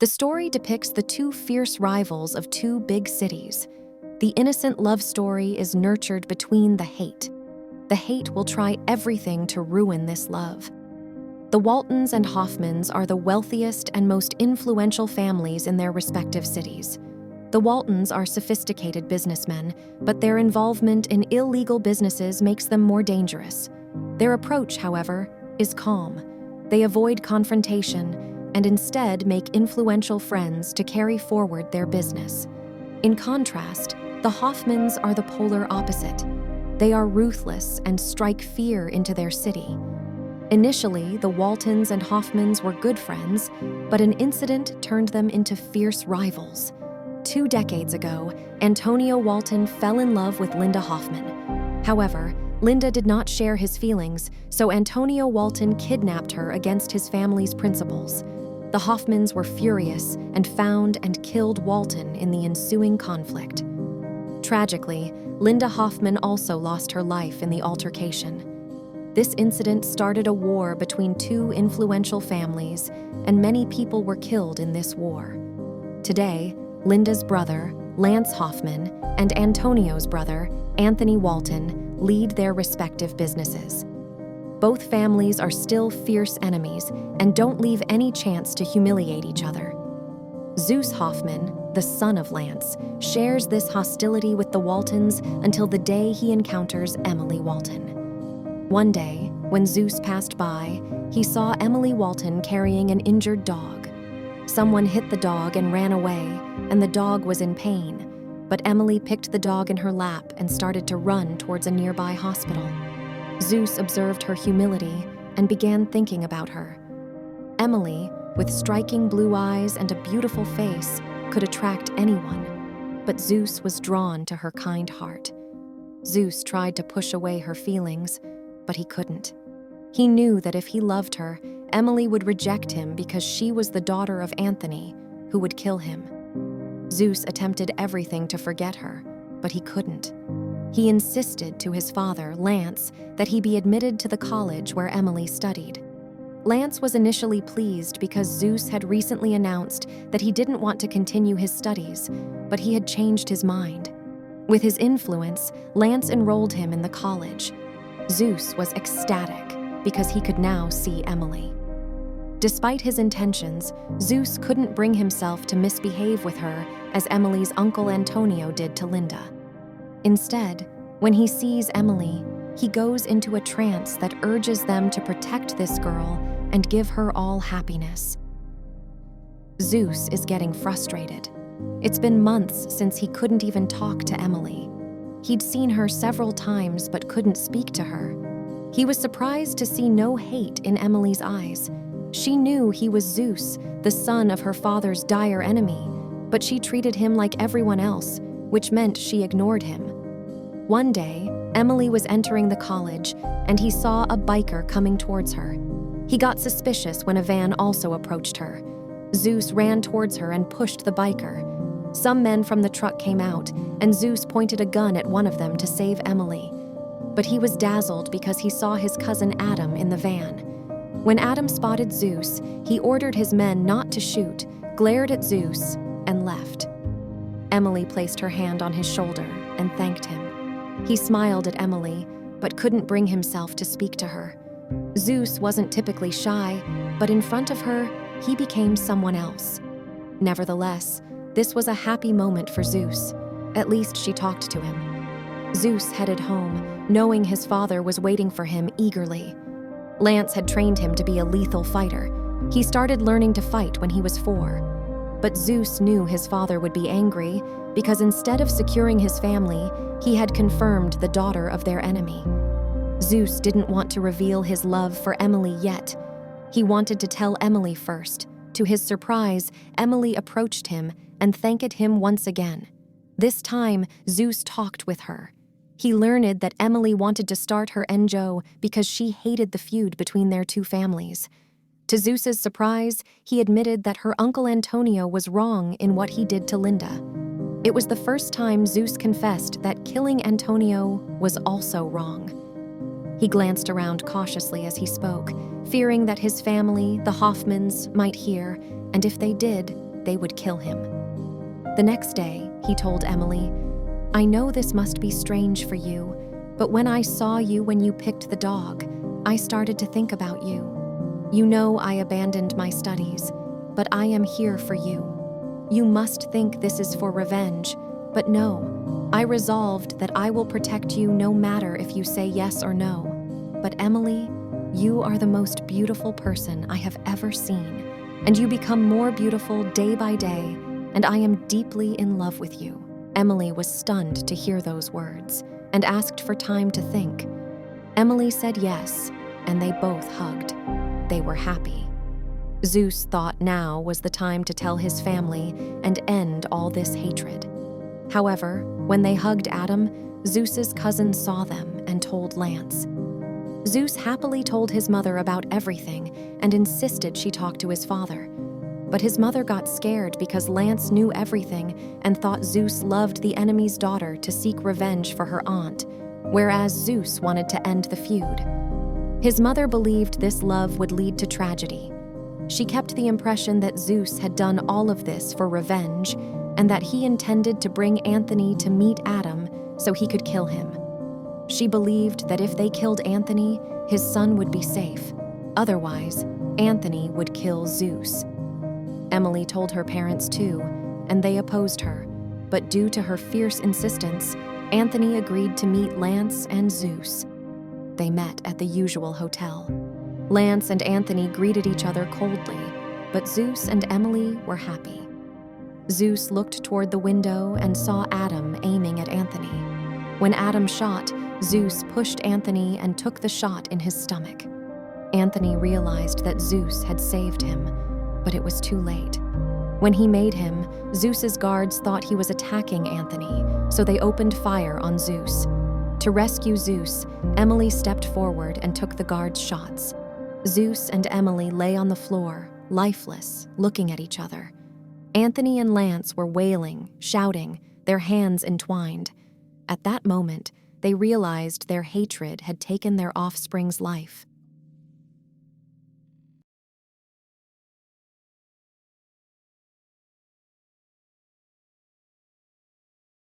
The story depicts the two fierce rivals of two big cities. The innocent love story is nurtured between the hate. The hate will try everything to ruin this love. The Waltons and Hoffmans are the wealthiest and most influential families in their respective cities. The Waltons are sophisticated businessmen, but their involvement in illegal businesses makes them more dangerous. Their approach, however, is calm. They avoid confrontation and instead make influential friends to carry forward their business. In contrast, the Hoffmans are the polar opposite. They are ruthless and strike fear into their city. Initially, the Waltons and Hoffmans were good friends, but an incident turned them into fierce rivals. 2 decades ago, Antonio Walton fell in love with Linda Hoffman. However, Linda did not share his feelings, so Antonio Walton kidnapped her against his family's principles. The Hoffmans were furious and found and killed Walton in the ensuing conflict. Tragically, Linda Hoffman also lost her life in the altercation. This incident started a war between two influential families, and many people were killed in this war. Today, Linda's brother, Lance Hoffman, and Antonio's brother, Anthony Walton, lead their respective businesses. Both families are still fierce enemies and don't leave any chance to humiliate each other. Zeus Hoffman, the son of Lance, shares this hostility with the Waltons until the day he encounters Emily Walton. One day, when Zeus passed by, he saw Emily Walton carrying an injured dog. Someone hit the dog and ran away, and the dog was in pain, but Emily picked the dog in her lap and started to run towards a nearby hospital. Zeus observed her humility and began thinking about her. Emily, with striking blue eyes and a beautiful face, could attract anyone, but Zeus was drawn to her kind heart. Zeus tried to push away her feelings, but he couldn't. He knew that if he loved her, Emily would reject him because she was the daughter of Anthony, who would kill him. Zeus attempted everything to forget her, but he couldn't. He insisted to his father, Lance, that he be admitted to the college where Emily studied. Lance was initially pleased because Zeus had recently announced that he didn't want to continue his studies, but he had changed his mind. With his influence, Lance enrolled him in the college. Zeus was ecstatic because he could now see Emily. Despite his intentions, Zeus couldn't bring himself to misbehave with her as Emily's uncle Antonio did to Linda. Instead, when he sees Emily, he goes into a trance that urges them to protect this girl and give her all happiness. Zeus is getting frustrated. It's been months since he couldn't even talk to Emily. He'd seen her several times but couldn't speak to her. He was surprised to see no hate in Emily's eyes. She knew he was Zeus, the son of her father's dire enemy, but she treated him like everyone else, which meant she ignored him. One day, Emily was entering the college, and he saw a biker coming towards her. He got suspicious when a van also approached her. Zeus ran towards her and pushed the biker. Some men from the truck came out, and Zeus pointed a gun at one of them to save Emily. But he was dazzled because he saw his cousin Adam in the van. When Adam spotted Zeus, he ordered his men not to shoot, glared at Zeus, and left. Emily placed her hand on his shoulder and thanked him. He smiled at Emily, but couldn't bring himself to speak to her. Zeus wasn't typically shy, but in front of her, he became someone else. Nevertheless, this was a happy moment for Zeus. At least she talked to him. Zeus headed home, knowing his father was waiting for him eagerly. Lance had trained him to be a lethal fighter. He started learning to fight when he was 4. But Zeus knew his father would be angry because instead of securing his family, he had confirmed the daughter of their enemy. Zeus didn't want to reveal his love for Emily yet. He wanted to tell Emily first. To his surprise, Emily approached him and thanked him once again. This time, Zeus talked with her. He learned that Emily wanted to start her NGO because she hated the feud between their two families. To Zeus's surprise, he admitted that her uncle Antonio was wrong in what he did to Linda. It was the first time Zeus confessed that killing Antonio was also wrong. He glanced around cautiously as he spoke, fearing that his family, the Hoffmans, might hear, and if they did, they would kill him. The next day, he told Emily, "I know this must be strange for you, but when I saw you when you picked the dog, I started to think about you. You know I abandoned my studies, but I am here for you. You must think this is for revenge, but no, I resolved that I will protect you no matter if you say yes or no. But Emily, you are the most beautiful person I have ever seen, and you become more beautiful day by day, and I am deeply in love with you." Emily was stunned to hear those words and asked for time to think. Emily said yes, and they both hugged. They were happy. Zeus thought now was the time to tell his family and end all this hatred. However, when they hugged Adam, Zeus's cousin saw them and told Lance. Zeus happily told his mother about everything and insisted she talk to his father. But his mother got scared because Lance knew everything and thought Zeus loved the enemy's daughter to seek revenge for her aunt, whereas Zeus wanted to end the feud. His mother believed this love would lead to tragedy. She kept the impression that Zeus had done all of this for revenge and that he intended to bring Anthony to meet Adam so he could kill him. She believed that if they killed Anthony, his son would be safe. Otherwise, Anthony would kill Zeus. Emily told her parents too, and they opposed her, but due to her fierce insistence, Anthony agreed to meet Lance and Zeus. They met at the usual hotel. Lance and Anthony greeted each other coldly, but Zeus and Emily were happy. Zeus looked toward the window and saw Adam aiming at Anthony. When Adam shot, Zeus pushed Anthony and took the shot in his stomach. Anthony realized that Zeus had saved him, but it was too late. When he made him, Zeus's guards thought he was attacking Anthony, so they opened fire on Zeus. To rescue Zeus, Emily stepped forward and took the guards' shots. Zeus and Emily lay on the floor, lifeless, looking at each other. Anthony and Lance were wailing, shouting, their hands entwined. At that moment, they realized their hatred had taken their offspring's life.